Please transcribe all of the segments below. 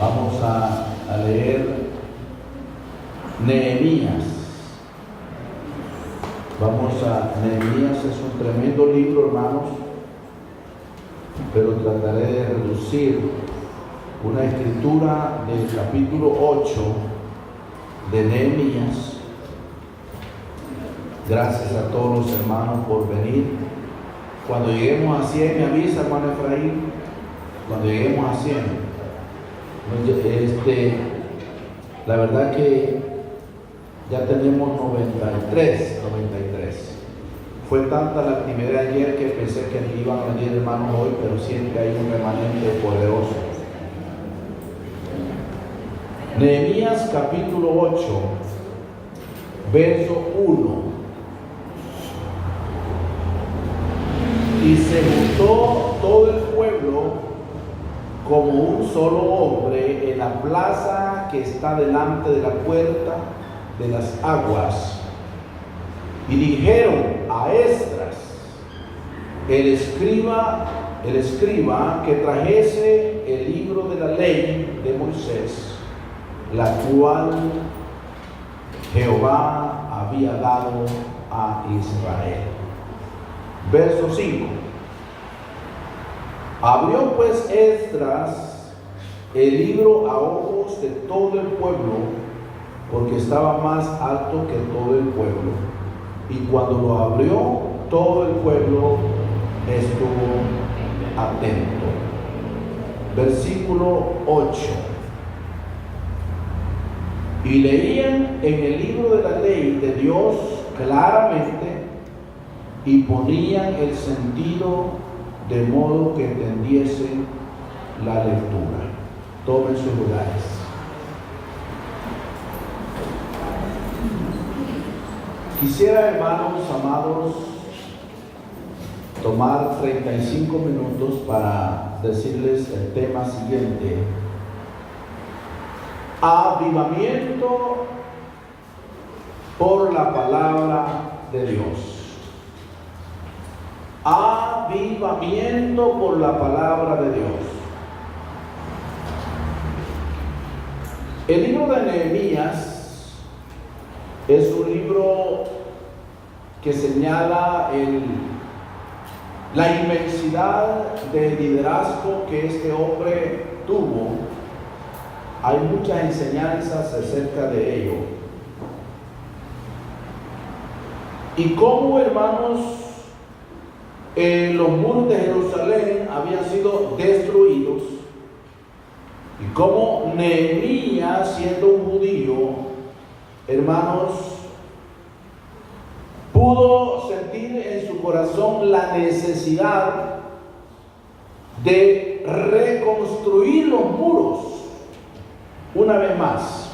Vamos a leer Nehemías. Nehemías es un tremendo libro, hermanos, pero trataré de reducir una escritura del capítulo 8 de Nehemías. Gracias a todos los hermanos por venir. Cuando lleguemos a 100, me avisa, hermano Efraín. Cuando lleguemos a 100. La verdad que ya tenemos 93. Fue tanta la actividad ayer que pensé que ni iban a venir hermanos hoy, pero siempre hay un remanente poderoso. Nehemías capítulo 8, verso 1. Y se juntó todo el pueblo como un solo hombre en la plaza que está delante de la puerta de las aguas. Y dijeron a Esdras, el escriba, que trajese el libro de la ley de Moisés, la cual Jehová había dado a Israel. Verso 5. Abrió pues Esdras el libro a ojos de todo el pueblo, porque estaba más alto que todo el pueblo. Y cuando lo abrió, todo el pueblo estuvo atento. Versículo 8. Y leían en el libro de la ley de Dios claramente y ponían el sentido de modo que entendiesen la lectura. Tomen sus lugares. Quisiera, hermanos amados, tomar 35 minutos para decirles el tema siguiente: avivamiento por la palabra de Dios. Avivamiento por la palabra de Dios. El libro de Nehemías es un libro que señala la inmensidad de liderazgo que este hombre tuvo. Hay muchas enseñanzas acerca de ello. Y cómo, hermanos, los muros de Jerusalén habían sido destruidos, y cómo Nehemías, siendo un judío, hermanos, pudo sentir en su corazón la necesidad de reconstruir los muros una vez más.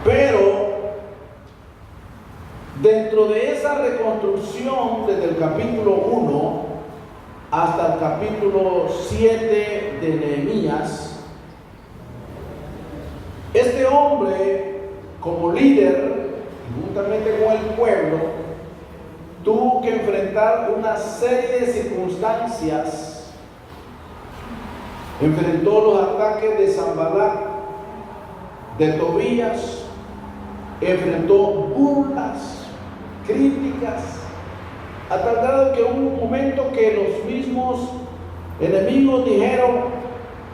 Pero dentro de esa reconstrucción, desde el capítulo 1 hasta el capítulo 7 de Nehemías, este hombre, como líder, juntamente con el pueblo, tuvo que enfrentar una serie de circunstancias. Enfrentó los ataques de Sanballat, de Tobías, enfrentó burlas, críticas, a tal grado que hubo un momento que los mismos enemigos dijeron: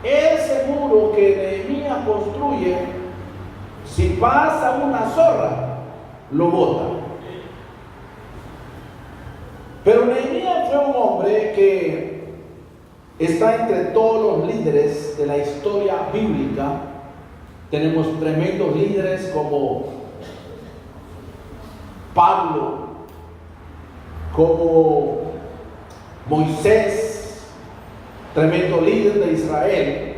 ese muro que Nehemías construye, si pasa una zorra, lo bota. Pero Nehemías fue un hombre que está entre todos los líderes de la historia bíblica. Tenemos tremendos líderes como Pablo, como Moisés, tremendo líder de Israel.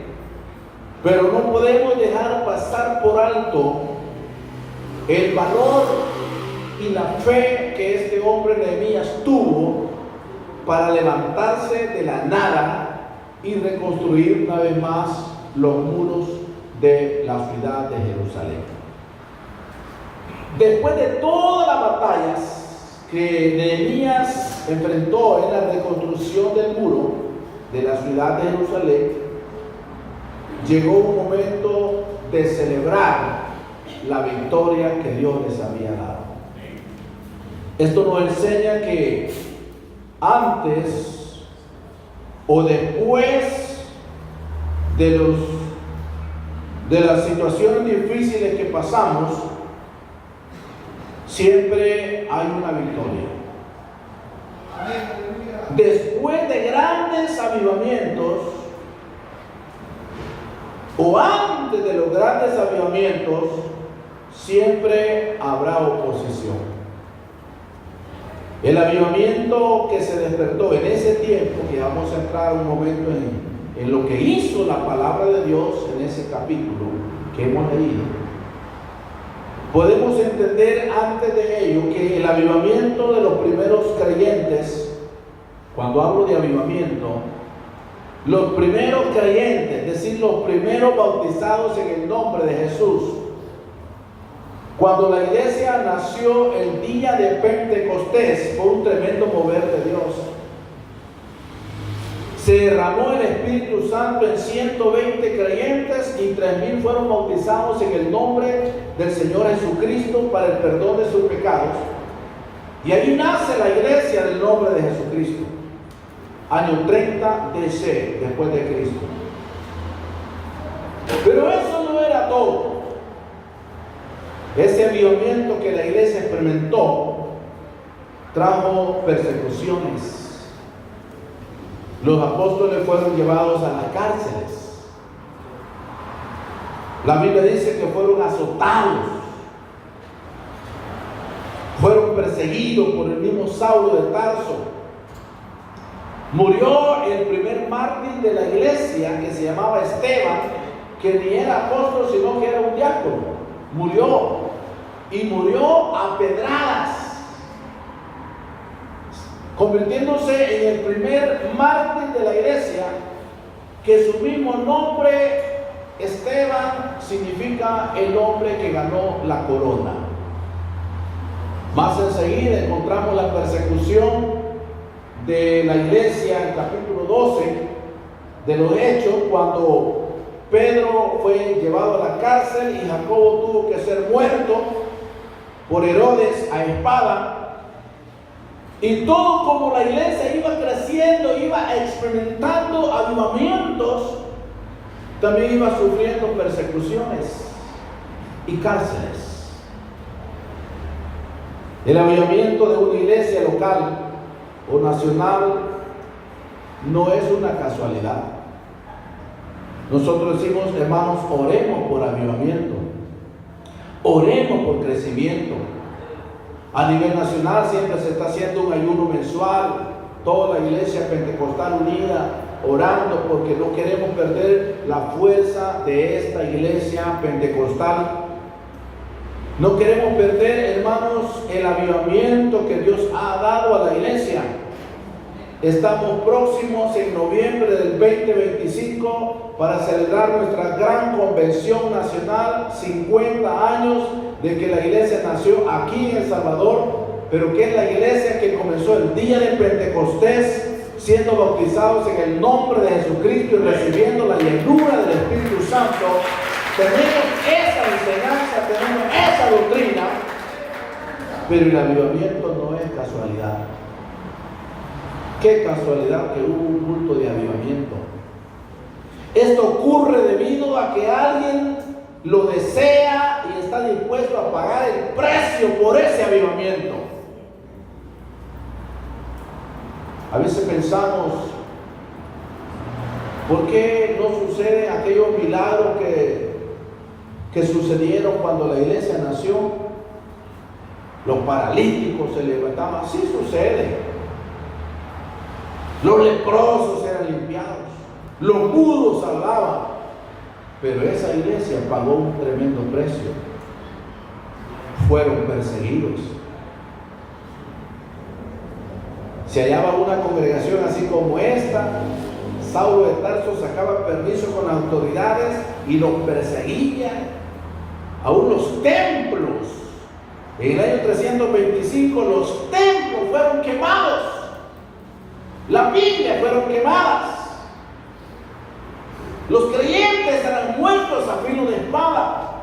Pero no podemos dejar pasar por alto el valor y la fe que este hombre Nehemías tuvo para levantarse de la nada y reconstruir una vez más los muros de la ciudad de Jerusalén. Después de todas las batallas que Nehemías enfrentó en la reconstrucción del muro de la ciudad de Jerusalén, llegó un momento de celebrar la victoria que Dios les había dado. Esto nos enseña que antes o después de las situaciones difíciles que pasamos, siempre hay una victoria. Después de grandes avivamientos o antes de los grandes avivamientos, siempre habrá oposición. El avivamiento que se despertó en ese tiempo, que vamos a entrar un momento en lo que hizo la palabra de Dios en ese capítulo que hemos leído, podemos entender antes de ello que el avivamiento de los primeros creyentes, cuando hablo de avivamiento, los primeros creyentes, es decir, los primeros bautizados en el nombre de Jesús, cuando la iglesia nació el día de Pentecostés, fue un tremendo mover de Dios. Se derramó el Espíritu Santo en 120 creyentes y 3,000 fueron bautizados en el nombre del Señor Jesucristo para el perdón de sus pecados. Y ahí nace la iglesia del nombre de Jesucristo. Año 30 DC, después de Cristo. Pero eso no era todo. Ese avivamiento que la iglesia experimentó trajo persecuciones. Los apóstoles fueron llevados a las cárceles. La Biblia dice que fueron azotados, fueron perseguidos por el mismo Saulo de Tarso. Murió el primer mártir de la iglesia, que se llamaba Esteban, que ni era apóstol sino que era un diácono. Murió, y murió a pedradas, convirtiéndose en el primer mártir de la iglesia, que su mismo nombre, Esteban, significa el hombre que ganó la corona. Más enseguida encontramos la persecución de la iglesia en el capítulo 12 de los Hechos, cuando Pedro fue llevado a la cárcel y Jacobo tuvo que ser muerto por Herodes a espada. Y todo como la iglesia iba creciendo, iba experimentando avivamientos, también iba sufriendo persecuciones y cárceles. El avivamiento de una iglesia local o nacional no es una casualidad. Nosotros decimos, hermanos, oremos por avivamiento, oremos por crecimiento. A nivel nacional siempre se está haciendo un ayuno mensual, toda la iglesia pentecostal unida, orando porque no queremos perder la fuerza de esta iglesia pentecostal. No queremos perder, hermanos, el avivamiento que Dios ha dado a la iglesia. Estamos próximos en noviembre del 2025 para celebrar nuestra gran convención nacional, 50 años de que la iglesia nació aquí en El Salvador, pero que es la iglesia que comenzó el día de Pentecostés, siendo bautizados en el nombre de Jesucristo y recibiendo la llenura del Espíritu Santo. Tenemos esa enseñanza, tenemos esa doctrina, pero el avivamiento no es casualidad. Qué casualidad que hubo un culto de avivamiento. Esto ocurre debido a que alguien lo desea y está dispuesto a pagar el precio por ese avivamiento. A veces pensamos, ¿por qué no suceden aquellos milagros que sucedieron cuando la iglesia nació? Los paralíticos se levantaban. Sí sucede. Los leprosos eran limpiados, los mudos hablaban, pero esa iglesia pagó un tremendo precio. Fueron perseguidos. Se hallaba una congregación así como esta, Saulo de Tarso sacaba permiso con las autoridades y los perseguía. Aún los templos, en el año 325 los templos fueron quemados. Las Biblias fueron quemadas. Los creyentes serán muertos a filo de espada.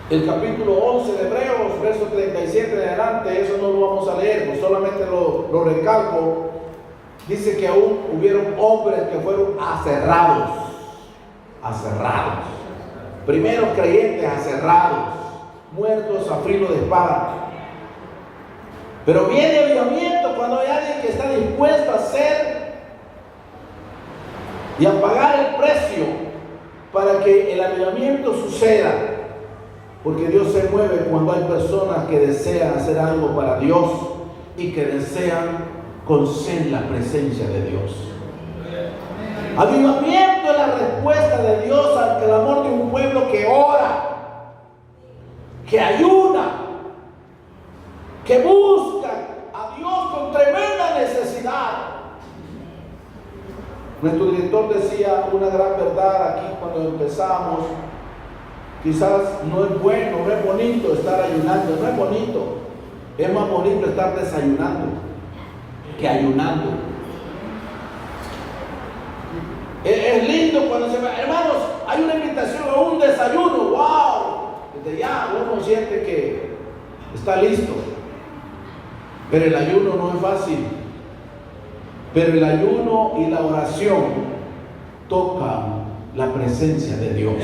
El capítulo 11 de Hebreos, verso 37 en adelante, eso no lo vamos a leer, pues solamente lo recalco. Dice que aún hubieron hombres que fueron aserrados. Primeros creyentes aserrados, muertos a filo de espada. Pero viene el avivamiento cuando hay alguien que está dispuesto a hacer y a pagar el precio para que el avivamiento suceda. Porque Dios se mueve cuando hay personas que desean hacer algo para Dios y que desean conocer la presencia de Dios. Avivamiento es la respuesta de Dios al clamor de un pueblo que ora, que ayuna, que busca a Dios con tremenda necesidad. Nuestro director decía una gran verdad aquí cuando empezamos. Quizás no es bueno, no es bonito estar ayunando, no es bonito. Es más bonito estar desayunando que ayunando. Es lindo cuando se va, hermanos, hay una invitación a un desayuno, wow, desde ya uno siente que está listo. Pero el ayuno no es fácil. Pero el ayuno y la oración tocan la presencia de Dios.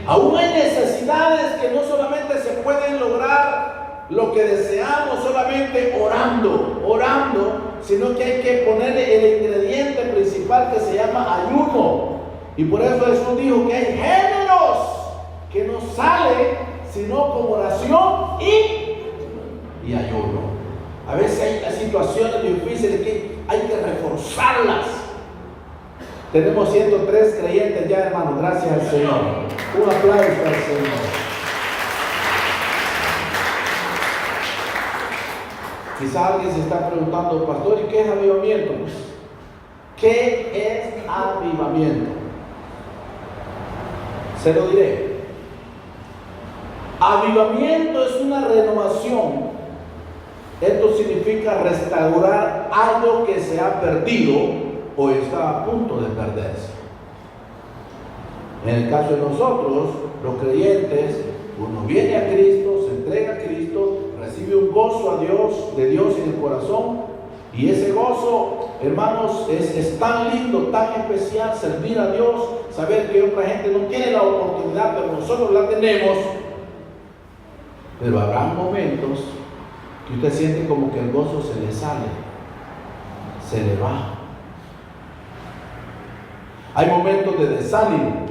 Aún hay necesidades que no solamente se pueden lograr lo que deseamos solamente orando, sino que hay que ponerle el ingrediente principal que se llama ayuno. Y por eso Jesús dijo que hay géneros que no salen sino con oración y ayuno. A veces hay situaciones difíciles que hay que reforzarlas. Tenemos 103 creyentes ya, hermanos, gracias al Señor. Un aplauso al Señor. Quizás alguien se está preguntando, pastor, ¿y qué es avivamiento? ¿Qué es avivamiento? Se lo diré. Avivamiento es una renovación. Esto significa restaurar algo que se ha perdido o está a punto de perderse. En el caso de nosotros, los creyentes, uno viene a Cristo, se entrega a Cristo, recibe un gozo de Dios en el corazón, y ese gozo, hermanos, es tan lindo, tan especial, servir a Dios, saber que otra gente no tiene la oportunidad, pero nosotros la tenemos. Pero habrá momentos que usted siente como que el gozo se le sale, se le va. Hay momentos de desánimo,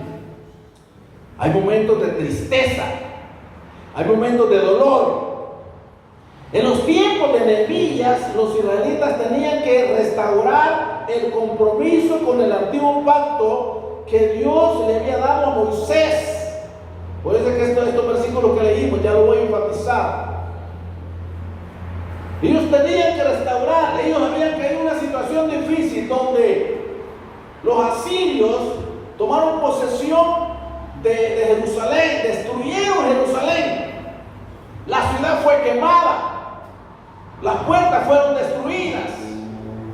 hay momentos de tristeza, hay momentos de dolor. En los tiempos de Nehemías, los israelitas tenían que restaurar el compromiso con el antiguo pacto que Dios le había dado a Moisés. Por eso es que estos versículos que leímos, ya lo voy a enfatizar. Ellos tenían que restaurar, ellos habían caído en una situación difícil donde los asirios tomaron posesión de Jerusalén, destruyeron Jerusalén. La ciudad fue quemada, las puertas fueron destruidas,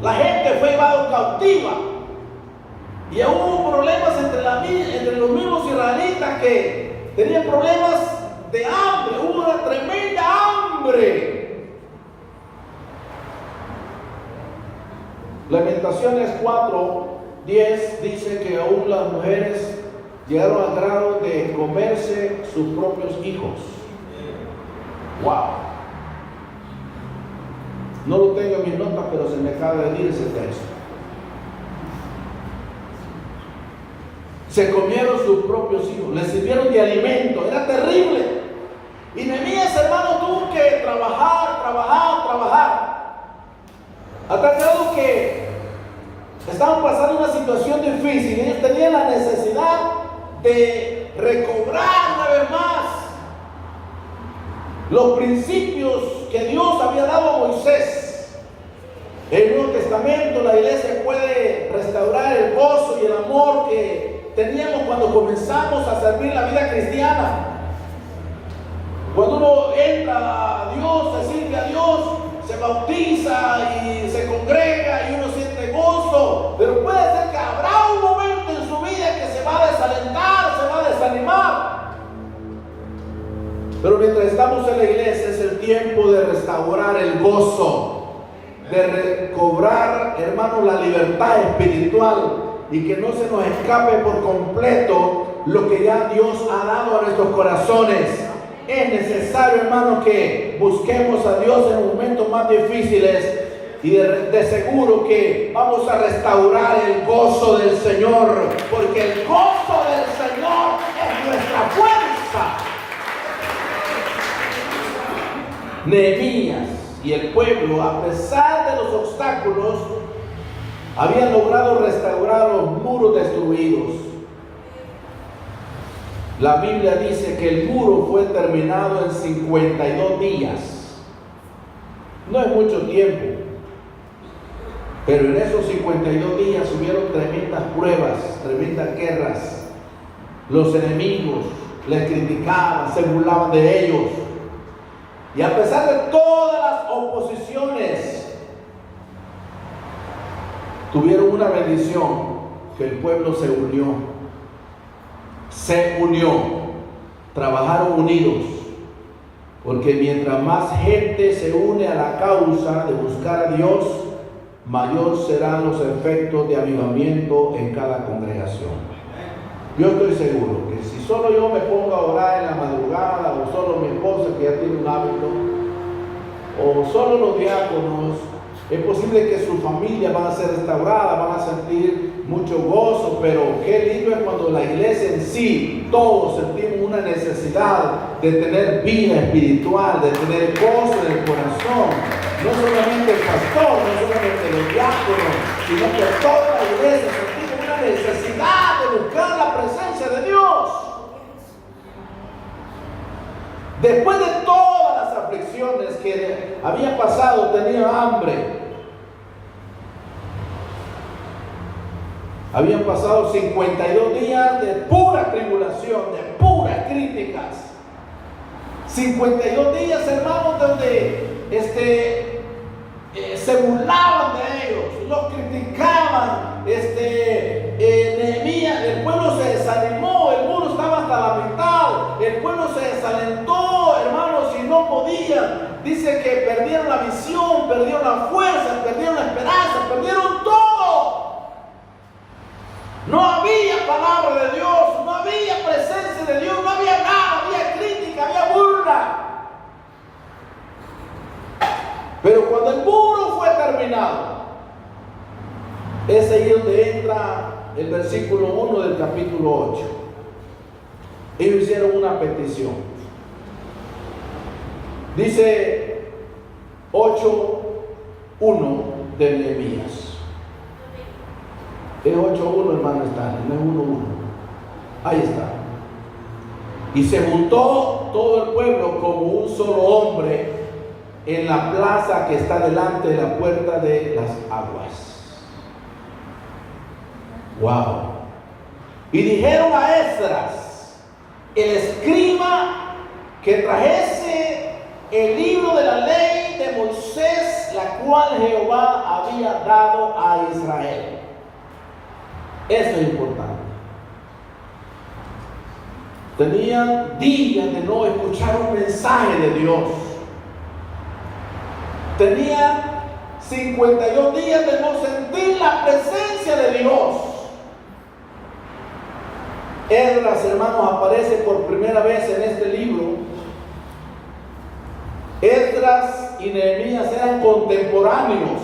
la gente fue llevada cautiva. Y aún hubo problemas entre los mismos israelitas que tenían problemas de hambre, hubo una tremenda hambre. Lamentaciones 4:10 dice que aún las mujeres llegaron al grado de comerse sus propios hijos. Wow. No lo tengo en mis notas, pero se me acaba de decir ese texto. Se comieron sus propios hijos, les sirvieron de alimento, era terrible. Y Nehemías, hermano, tuvo que trabajar. Hasta claro que estaban pasando una situación difícil. Ellos tenían la necesidad de recobrar una vez más los principios que Dios había dado a Moisés. En el Nuevo Testamento la iglesia puede restaurar el gozo y el amor que teníamos cuando comenzamos a servir la vida cristiana. Cuando uno entra a Dios, se sirve a Dios, se bautiza y se congrega y uno siente gozo, pero puede ser que habrá un momento en su Pero mientras estamos en la iglesia es el tiempo de restaurar el gozo, de recobrar, hermanos, la libertad espiritual y que no se nos escape por completo lo que ya Dios ha dado a nuestros corazones. Es necesario, hermanos, que busquemos a Dios en momentos más difíciles y de seguro que vamos a restaurar el gozo del Señor, porque el gozo del Señor es nuestra fuerza. Nehemías y el pueblo, a pesar de los obstáculos, habían logrado restaurar los muros destruidos. La Biblia dice que el muro fue terminado en 52 días. No es mucho tiempo, pero en esos 52 días hubieron tremendas pruebas, tremendas guerras. Los enemigos les criticaban, se burlaban de ellos. Y a pesar de todas las oposiciones, tuvieron una bendición, que el pueblo se unió, trabajaron unidos, porque mientras más gente se une a la causa de buscar a Dios, mayor serán los efectos de avivamiento en cada congregación. Yo estoy seguro que si solo yo me pongo a orar en la madrugada, o solo mi esposa que ya tiene un hábito, o solo los diáconos, es posible que sus familias van a ser restauradas, van a sentir mucho gozo, pero qué lindo es cuando la iglesia en sí, todos sentimos una necesidad de tener vida espiritual, de tener gozo en el corazón. No solamente el pastor, no solamente los diáconos, sino que toda la iglesia sentimos una necesidad de buscar la presencia de Dios. Después de todas las aflicciones que había pasado, tenía hambre. Habían pasado 52 días de pura tribulación, de puras críticas. 52 días, hermanos, donde se burlaban de ellos, los criticaban. Nehemías, el pueblo se desanimó, el muro estaba hasta la mitad, el pueblo se desalentó, hermanos, y no podían. Dice que perdieron la visión, perdieron la fuerza, perdieron la esperanza, perdieron todo. No había palabra de Dios, no había presencia de Dios, no había nada, había crítica, había burla. Pero cuando el muro fue terminado, es ahí donde entra el versículo 1 del capítulo 8. Ellos hicieron una petición. Dice 8:1 de Nehemías. Es 8:1, hermano, está, no es 1:1. Ahí está. Y se juntó todo el pueblo como un solo hombre en la plaza que está delante de la puerta de las aguas. Wow. Y dijeron a Esdras, el escriba, que trajese el libro de la ley de Moisés, la cual Jehová había dado a Israel. Eso es importante. Tenían días de no escuchar un mensaje de Dios. Tenían 52 días de no sentir la presencia de Dios. Esdras, hermanos, aparece por primera vez en este libro. Esdras y Nehemías eran contemporáneos,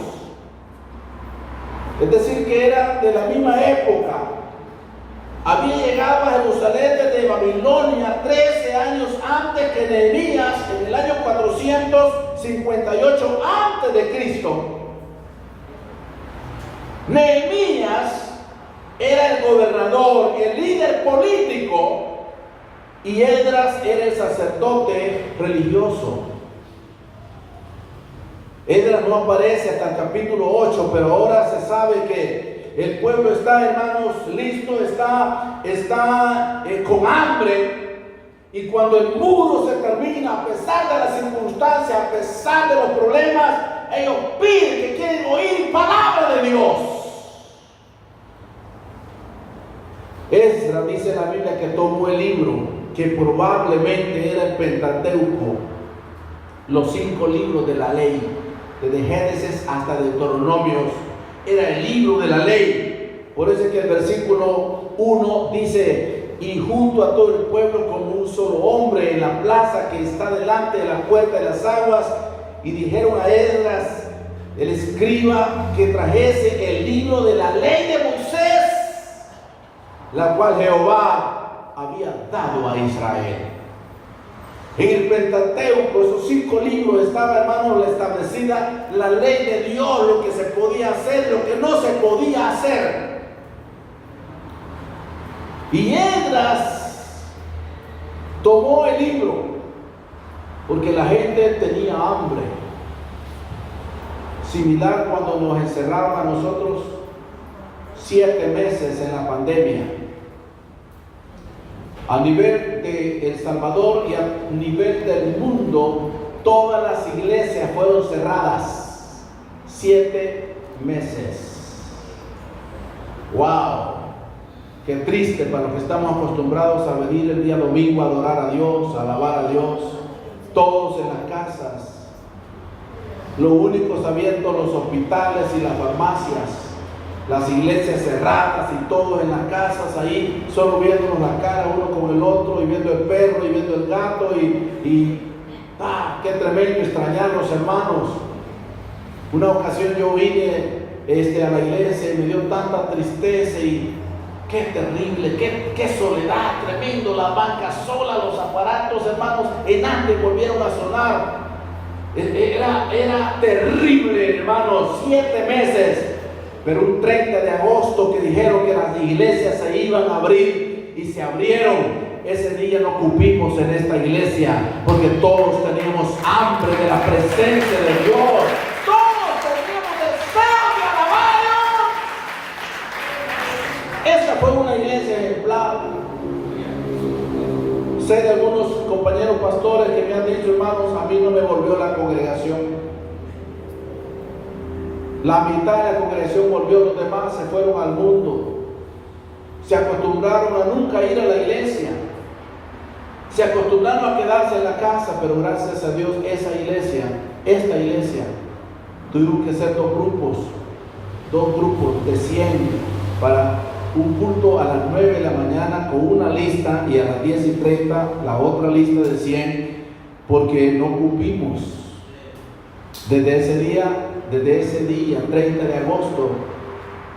es decir, que eran de la misma época. Había llegado a Jerusalén desde Babilonia 13 años antes que Nehemías, en el año 458 antes de Cristo. Nehemías era el gobernador, el líder político, y Esdras era el sacerdote religioso. Esdras no aparece hasta el capítulo 8, pero ahora se sabe que el pueblo está, hermanos, listo, está con hambre. Y cuando el muro se termina, a pesar de las circunstancias, a pesar de los problemas, ellos piden que quieren oír palabra de Dios. Esdras, dice la Biblia, que tomó el libro que probablemente era el Pentateuco, los 5 libros de la ley, desde Génesis hasta Deuteronomios, era el libro de la ley. Por eso es que el versículo 1 dice: y junto a todo el pueblo como un solo hombre en la plaza que está delante de la puerta de las aguas, y dijeron a Esdras el escriba que trajese el libro de la ley de Moisés, la cual Jehová había dado a Israel. En el Pentateuco, esos 5 libros, estaba, hermanos, establecida la ley de Dios, lo que se podía hacer, lo que no se podía hacer. Y Esdras tomó el libro porque la gente tenía hambre. Similar cuando nos encerraron a nosotros 7 meses en la pandemia. A nivel de El Salvador y a nivel del mundo, todas las iglesias fueron cerradas 7 meses. ¡Wow! Qué triste para los que estamos acostumbrados a venir el día domingo a adorar a Dios, a alabar a Dios, todos en las casas. Los únicos abiertos, los hospitales y las farmacias, las iglesias cerradas y todos en las casas ahí, solo viéndonos la cara uno con el otro, y viendo el perro y viendo el gato, qué tremendo extrañar los hermanos. Una ocasión yo vine a la iglesia y me dio tanta tristeza, y qué terrible, qué soledad, tremendo, las bancas solas, los aparatos, hermanos, en antes volvieron a sonar. Era terrible, hermanos, 7 meses. Pero un 30 de agosto que dijeron que las iglesias se iban a abrir, y se abrieron, ese día no cupimos en esta iglesia, porque todos teníamos hambre de la presencia de Dios. Todos teníamos deseo de alabar a Dios. Esa fue una iglesia ejemplar. Sé de algunos compañeros pastores que me han dicho: hermanos, a mí no me volvió la congregación. La mitad de la congregación volvió, los demás se fueron al mundo. Se acostumbraron a nunca ir a la iglesia. Se acostumbraron a quedarse en la casa, pero gracias a Dios esta iglesia, tuvieron que ser 2 grupos de 100 para un culto a las 9 de la mañana con una lista, y a las 10:30 la otra lista de 100, porque no cupimos. Desde ese día, 30 de agosto,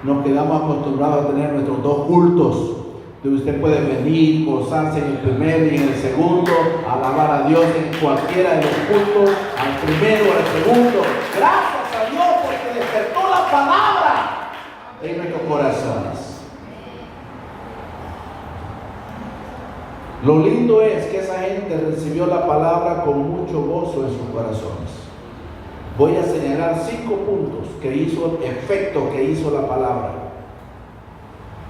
nos quedamos acostumbrados a tener nuestros 2 cultos, donde usted puede venir, gozarse en el primero y en el segundo, alabar a Dios en cualquiera de los cultos, al primero o al segundo. Gracias a Dios porque despertó la palabra en nuestros corazones. Lo lindo es que esa gente recibió la palabra con mucho gozo en sus corazones. Voy a señalar 5 puntos que hizo el efecto que hizo la palabra.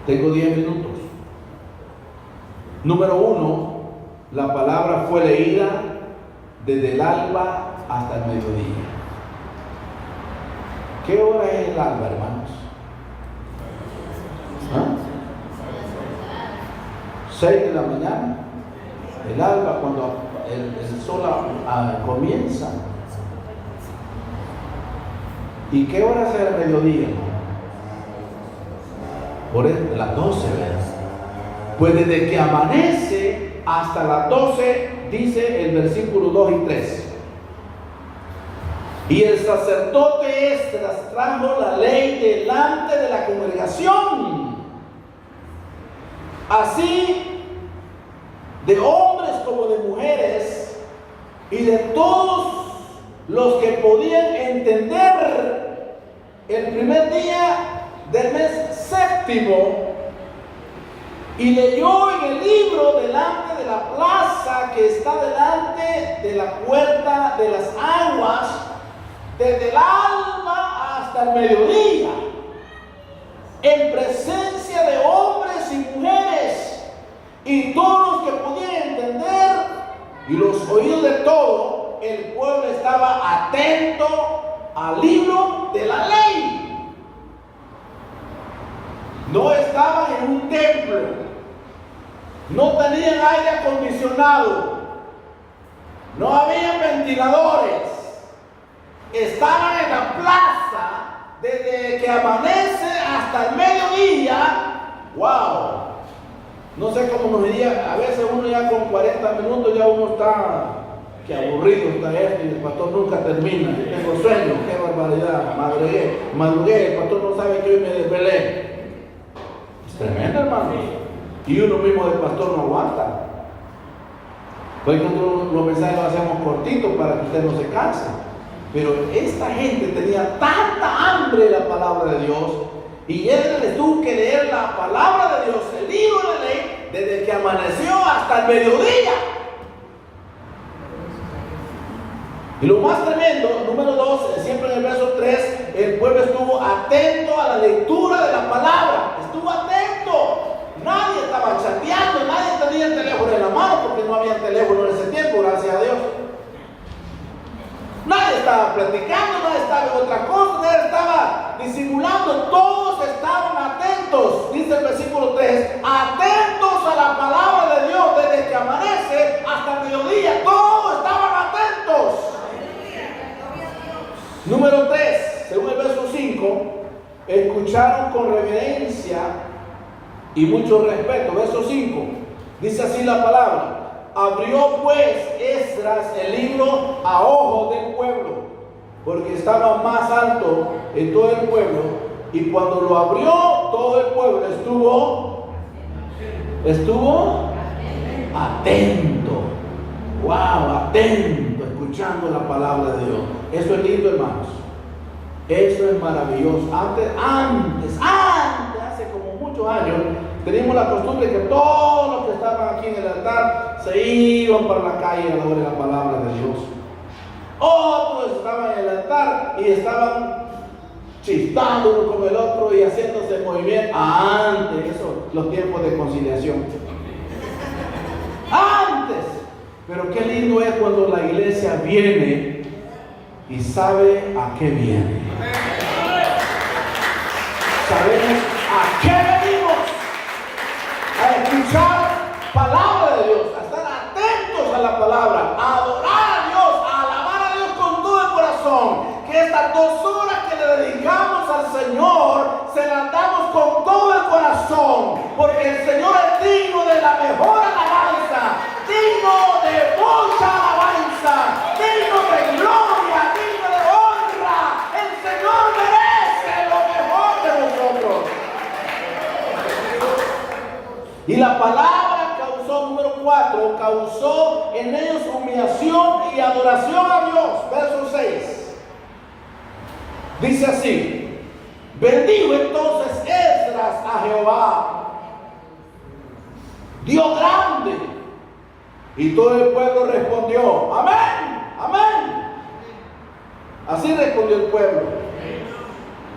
Tengo 10 minutos. Número 1, la palabra fue leída desde el alba hasta el mediodía. ¿Qué hora es el alba, hermanos? 6 de la mañana. El alba, cuando el sol comienza. ¿Y qué hora es el mediodía? Por las 12, ¿verdad? Pues desde que amanece hasta las 12, dice el versículo 2 y 3. Y el sacerdote Esdras trajo la ley delante de la congregación, así de hombres como de mujeres, y de todos los que podían entender, el primer día del mes 7, y leyó en el libro delante de la plaza que está delante de la puerta de las aguas, desde el alba hasta el mediodía, en presencia de hombres y mujeres, y todos los que podían entender, y los oídos de todo el pueblo estaba atento al libro de la ley. No estaban en un templo, no tenían aire acondicionado, no había ventiladores, estaban en la plaza desde que amanece hasta el mediodía. ¡Wow! No sé cómo nos diría, a veces uno ya con 40 minutos ya uno está, que aburrido está esto y el pastor nunca termina. Yo tengo sueño, qué barbaridad, madrugué, el pastor no sabe que hoy me desvelé. Es tremendo, hermano. Y uno mismo del pastor no aguanta. Por eso los mensajes los hacemos cortitos para que usted no se canse. Pero esta gente tenía tanta hambre de la palabra de Dios, y él les tuvo que leer la palabra de Dios, el libro de la ley, desde que amaneció hasta el mediodía. Y lo más tremendo, número 2, siempre en el verso 3, el pueblo estuvo atento a la lectura de la palabra. Estuvo atento. Nadie estaba chateando, nadie tenía el teléfono en la mano, porque no había teléfono en ese tiempo, gracias a Dios. Nadie estaba platicando, nadie estaba en otra cosa, nadie estaba disimulando, todos estaban atentos. Dice el versículo 3, atentos a la palabra de Dios desde que amanece hasta el mediodía, todos estaban atentos. Número 3, según el verso 5, escucharon con reverencia y mucho respeto. Verso 5, dice así la palabra: abrió pues Esdras el libro a ojos del pueblo, porque estaba más alto en todo el pueblo, y cuando lo abrió, todo el pueblo estuvo atento. Wow, atento, escuchando la palabra de Dios. Eso es lindo, hermanos. Eso es maravilloso. Antes, hace como muchos años, teníamos la costumbre que todos los que estaban aquí en el altar se iban para la calle a la hora de la palabra de Dios. Otros estaban en el altar y estaban chistando uno con el otro y haciéndose movimiento. Antes, eso, los tiempos de conciliación. Antes. Pero qué lindo es cuando la iglesia viene y sabe a qué viene. Sabemos a qué venimos. A escuchar palabra de Dios, a estar atentos a la palabra, a adorar a Dios, a alabar a Dios con todo el corazón. Que estas 2 horas que le dedicamos al Señor, se las damos con todo el corazón, porque el Señor es digno de la mejor alabanza, digno de mucha alabanza, digno de gloria, digno de honra. El Señor merece lo mejor de nosotros. Y la palabra causó, número 4, causó en ellos humillación y adoración a Dios. Verso 6. Dice así: bendijo entonces Esdras a Jehová, Dios grande. Y todo el pueblo respondió: amén, amén. Así respondió el pueblo.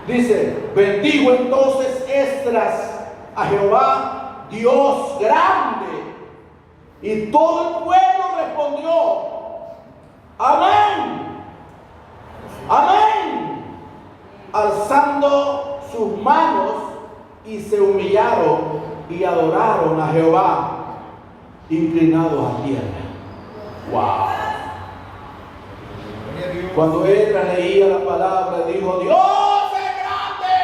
Dice: bendijo entonces Esdras a Jehová, Dios grande. Y todo el pueblo respondió: amén, amén. Alzando sus manos, y se humillaron y adoraron a Jehová, inclinados a tierra. Wow. Cuando Esdras leía la palabra, dijo: Dios es grande.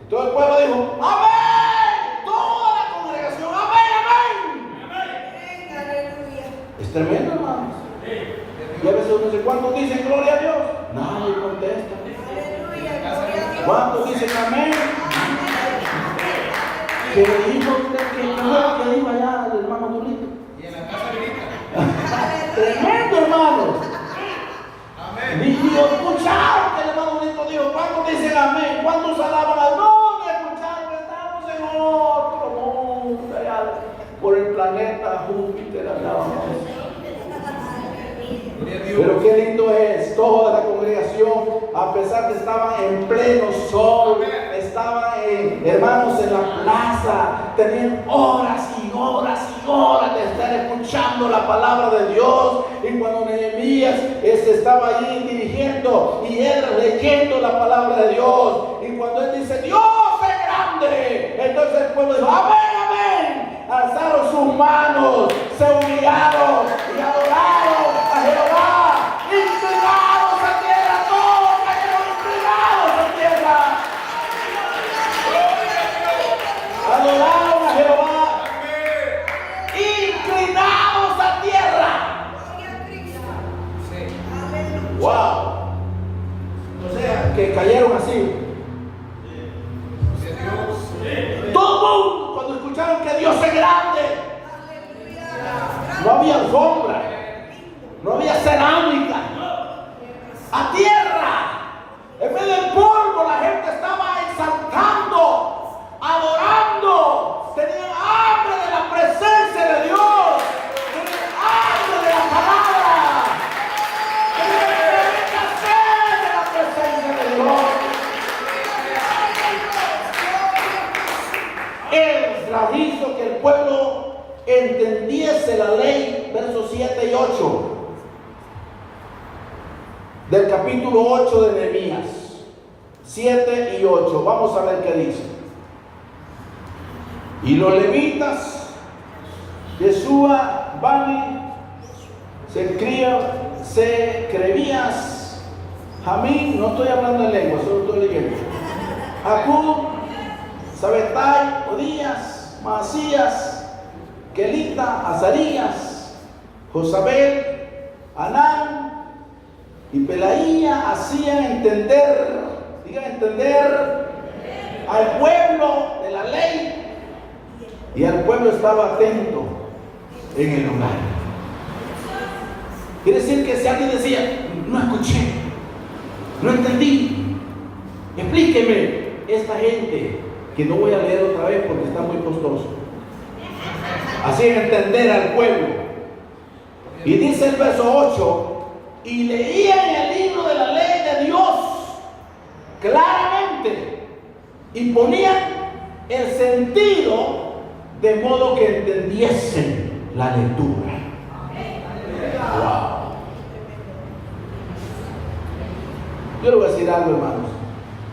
Y todo el pueblo dijo: amén. Toda la congregación: amén, amén. Aleluya. Es tremendo, hermanos. Y a veces uno dice: ¿cuántos dicen gloria a Dios? Nadie contesta. ¿Cuántos dicen amén? ¿Qué dijo usted? ¿Qué dijo allá el hermano Durito? Y en la casa Durita. Tremendo, hermanos. Amén. Y yo escucharon que el hermano Durito dijo: ¿cuántos dicen amén? ¿Cuántos alaban al nombre? Escucharon que estamos en otro mundo, allá por el planeta Júpiter andábamos. Pero qué lindo es, toda la congregación, a pesar de que estaban en pleno sol, estaban hermanos en la plaza, tenían horas y horas y horas de estar escuchando la palabra de Dios. Y cuando Nehemías estaba allí dirigiendo y él leyendo la palabra de Dios, y cuando él dice: Dios es grande, entonces el pueblo dijo: amén, amén. Alzaron sus No había alfombra, no había cerámica. A tierra, en medio del polvo, la gente estaba exaltando, adorando. Tenían hambre de la presencia de Dios, tenían hambre de la palabra, tenían sed de la presencia de Dios. Esdras hizo que el pueblo entendiese la ley, versos 7 y 8 del capítulo 8 de Nehemías. 7 y 8, vamos a ver qué dice. Y los levitas, Yeshua, Bani, Secrebías, Jamín, no estoy hablando en lengua, solo estoy leyendo. Acub, Sabetai, Odías, Maasías, Kelita, Azarías, Josabel, Anán y Pelaía hacían entender, al pueblo de la ley, y el pueblo estaba atento en el lugar. Quiere decir que si alguien decía, no escuché, no entendí, explíqueme, esta gente, que no voy a leer otra vez porque está muy costoso, hacían entender al pueblo. Y dice el verso 8, y leían el libro de la ley de Dios claramente y ponían el sentido de modo que entendiesen la lectura. Wow. Yo le voy a decir algo, hermanos.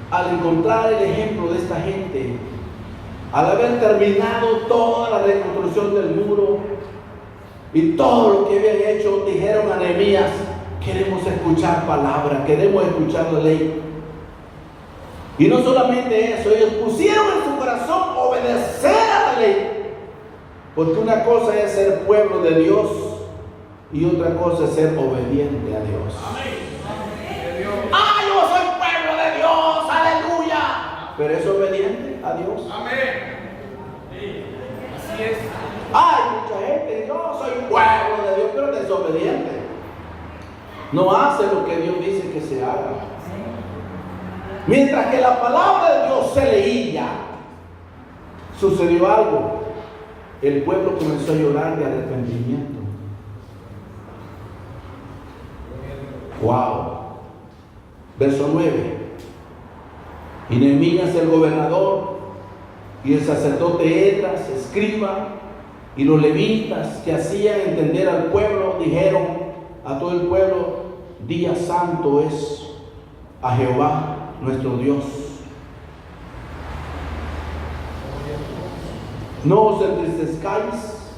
Al encontrar el ejemplo de esta gente, al haber terminado toda la reconstrucción del muro y todo lo que habían hecho, dijeron a Nehemías, queremos escuchar palabra, queremos escuchar la ley. Y no solamente eso, ellos pusieron en su corazón obedecer a la ley. Porque una cosa es ser pueblo de Dios y otra cosa es ser obediente a Dios. Amén. ¡Ah, yo soy pueblo de Dios! ¡Aleluya! Pero es obediente a Dios. Amén. Así es. Hay mucha gente, yo soy pueblo de Dios, pero desobediente. No hace lo que Dios dice que se haga. Mientras que la palabra de Dios se leía, sucedió algo. El pueblo comenzó a llorar de arrepentimiento. Wow. Verso 9. Y Nehemías el gobernador y el sacerdote Esdras, escriba, y los levitas que hacían entender al pueblo, dijeron a todo el pueblo, día santo es a Jehová nuestro Dios. No os entristezcáis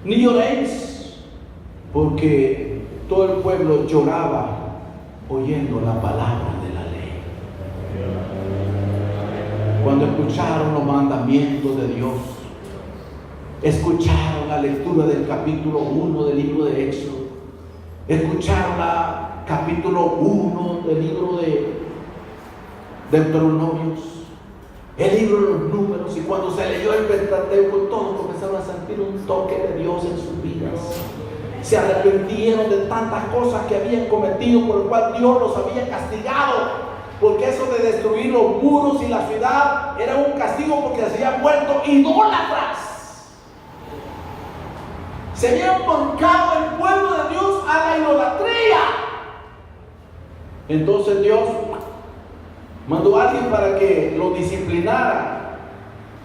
ni lloréis, porque todo el pueblo lloraba oyendo la palabra de la ley. Cuando escucharon los mandamientos de Dios, escucharon la lectura del capítulo 1 del libro de Éxodo, escucharon la capítulo 1 del libro de Deuteronomios, el libro de los números, y cuando se leyó el Pentateuco, todos comenzaron a sentir un toque de Dios en sus vidas. Se arrepintieron de tantas cosas que habían cometido, por lo cual Dios los había castigado, porque eso de destruir los muros y la ciudad era un castigo, porque se habían vuelto idólatras. Se habían volcado el pueblo de Dios a la idolatría. Entonces Dios mandó a alguien para que lo disciplinara.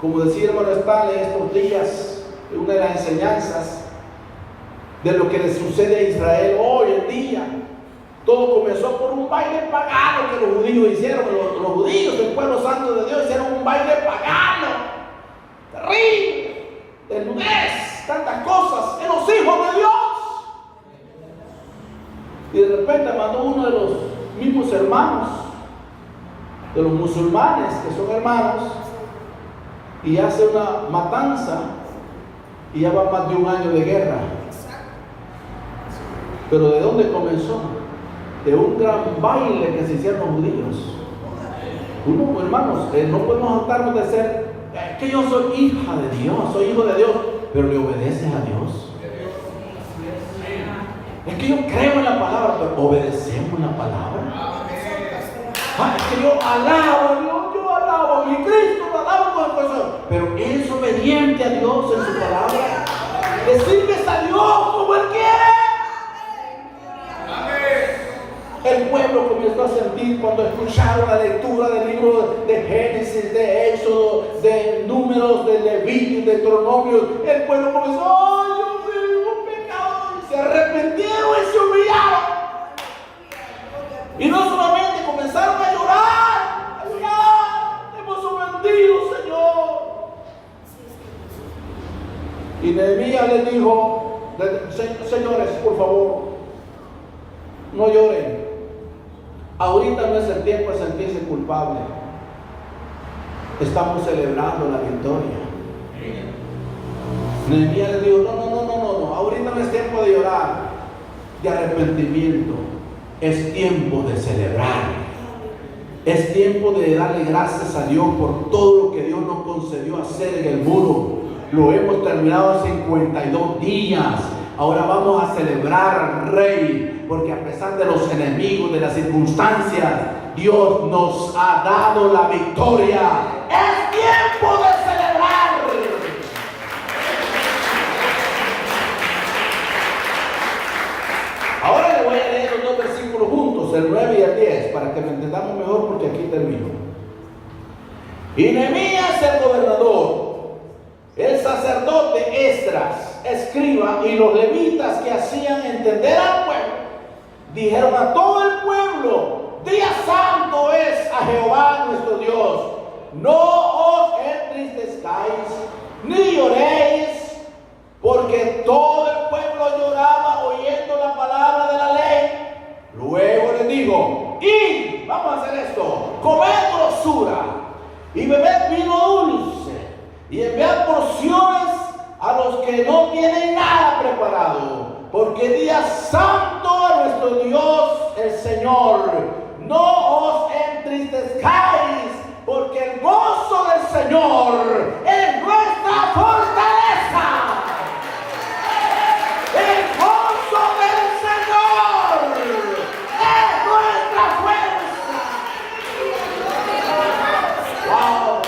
Como decía el hermano Stanley estos días, en una de las enseñanzas de lo que le sucede a Israel hoy en día. Todo comenzó por un baile pagano que los judíos hicieron. Los judíos del pueblo santo de Dios hicieron un baile pagano terrible, desnudez, tantas cosas en los hijos de Dios. Y de repente mandó uno de los mismos hermanos, de los musulmanes que son hermanos, y hace una matanza, y ya va más de un año de guerra. Pero ¿de dónde comenzó? De un gran baile que se hicieron los judíos. Uno, hermanos, no podemos tratarnos de ser que yo soy hija de Dios, soy hijo de Dios, pero le obedeces a Dios. Es que yo creo en la palabra, pero obedecemos la palabra. Es que yo alabo a Dios, yo alabo a mi Cristo, lo alabo con el corazón. Pero es obediente a Dios en su palabra. Le sirves a Dios como Él quiere. El pueblo comenzó a sentir cuando escucharon la lectura del libro de Génesis, de Éxodo, de Números, de Levíticos, de Deuteronomios. El pueblo comenzó, ¡ay, Dios mío, pecado! Y se arrepintieron y se humillaron. Y no solamente comenzaron a llorar, hemos ofendido, Señor. Y Nehemías les dijo, señores, por favor, no lloren. Ahorita no es el tiempo de sentirse culpable. Estamos celebrando la victoria. Nehemías les dijo, no, ahorita no es tiempo de llorar, de arrepentimiento. Es tiempo de celebrar. Es tiempo de darle gracias a Dios por todo lo que Dios nos concedió hacer en el muro. Lo hemos terminado en 52 días. Ahora vamos a celebrar al Rey, porque a pesar de los enemigos, de las circunstancias, Dios nos ha dado la victoria. Es tiempo de celebrar. Ahora le voy a leer los dos versículos juntos, el 9 y el 10, para que lo entendamos mejor, porque aquí termino. Y Nehemías el gobernador, el sacerdote Esdras, escriba, y los levitas que hacían entender al pueblo, dijeron a todo el pueblo: día santo es a Jehová nuestro Dios. No os entristezcáis ni lloréis, porque todo el pueblo lloraba oyendo la palabra de la ley. Luego les dijo: y vamos a hacer esto, comed grosura y bebed vino dulce, y enviad porciones a los que no tienen nada preparado, porque día santo a nuestro Dios el Señor. No os entristezcáis, porque el gozo del Señor es nuestra fortaleza. El gozo del Señor es nuestra fuerza. Wow.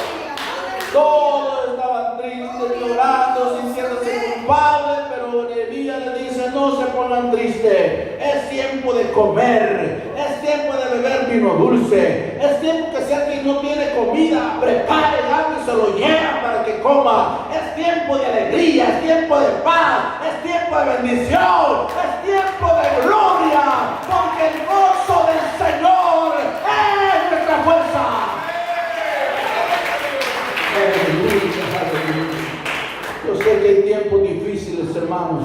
Todos estaban tristes, llorando, sintiéndose culpables, pero Nehemías le dice: no se pongan tristes. Es tiempo de comer, es tiempo de beber vino dulce, es tiempo que si alguien no tiene comida, prepare algo y se lo lleva para que coma. Es tiempo de alegría, es tiempo de paz, es tiempo de bendición, es tiempo de gloria, porque el gozo del Señor es nuestra fuerza. Yo sé que hay tiempos difíciles, hermanos,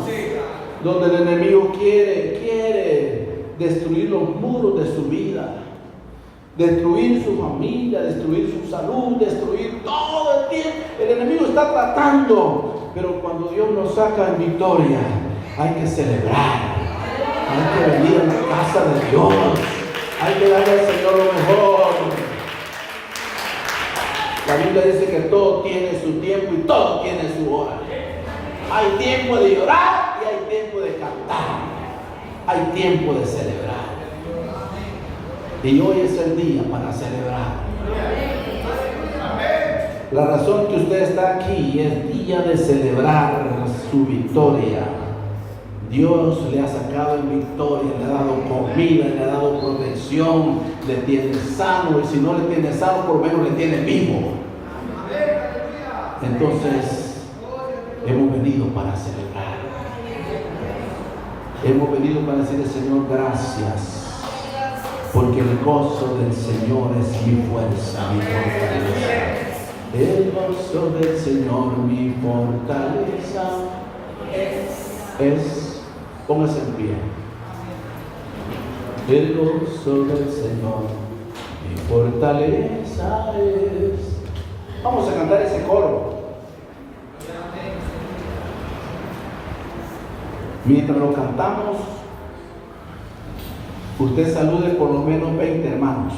donde el enemigo quiere destruir los muros de su vida, destruir su familia, destruir su salud, destruir todo el tiempo. El enemigo está tratando, pero cuando Dios nos saca en victoria, hay que celebrar, hay que venir a la casa de Dios, hay que darle al Señor lo mejor. La Biblia dice que todo tiene su tiempo y todo tiene su hora. Hay tiempo de llorar y hay tiempo de cantar. Hay tiempo de celebrar. Y hoy es el día para celebrar. La razón que usted está aquí es día de celebrar su victoria. Dios le ha sacado en victoria, le ha dado comida, le ha dado protección, le tiene sano, y si no le tiene sano, por lo menos le tiene vivo. Entonces, hemos venido para celebrar. Hemos venido para decirle: Señor, gracias, porque el gozo del Señor es mi fuerza, mi fortaleza. El gozo del Señor, mi fortaleza, es. Póngase en pie. El gozo del Señor, mi fortaleza es. Vamos a cantar ese coro. Mientras lo cantamos, usted salude por lo menos 20 hermanos.